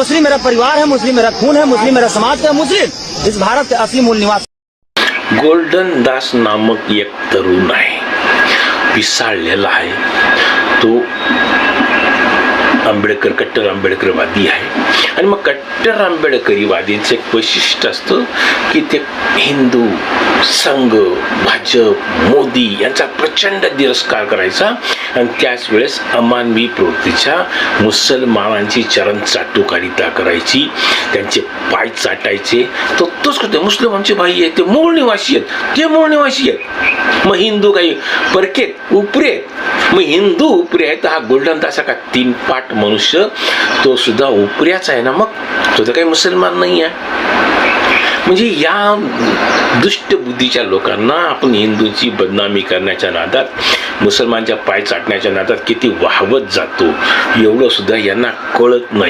मुस्लिम मेरा परिवार है, मुस्लिम मेरा खून है, मुस्लिम मेरा समाज है, मुस्लिम इस भारत के असली मूल निवासी। गोल्डन दास नामक एक तरुण आहे, पिसाळलेला आहे. तो आंबेडकर, कट्टर आंबेडकरवादी आहे. आणि मग कट्टर आंबेडकरीवादींचं एक वैशिष्ट्य असतं की ते हिंदू संघ, भाजप, मोदी यांचा प्रचंड तिरस्कार करायचा आणि त्याच वेळेस अमानवी प्रवृत्तीच्या मुसलमानांची चरण चाटुकारिता करायची, त्यांचे पाय चाटायचे. तोच करते. मुस्लिमांचे भाई आहेत, ते मूळ निवासी आहेत, ते मूळ निवासी आहेत. मग हिंदू काही परकेत उपरे आहेत. मग हिंदू उपरे आहेत, हा गोल्डन दास का 3 पाट मनुष्य, तो सुद्धा उपऱ्याच आहे ना. मग तो तर काही मुसलमान नाही आहे. म्हणजे या दुष्ट बुद्धीच्या लोकांना आपण हिंदूंची बदनामी करण्याच्या नादात, मुसलमानच्या पाय चाटण्याच्या नादात किती वाहवत जातो एवढं सुद्धा यांना कळत नाही.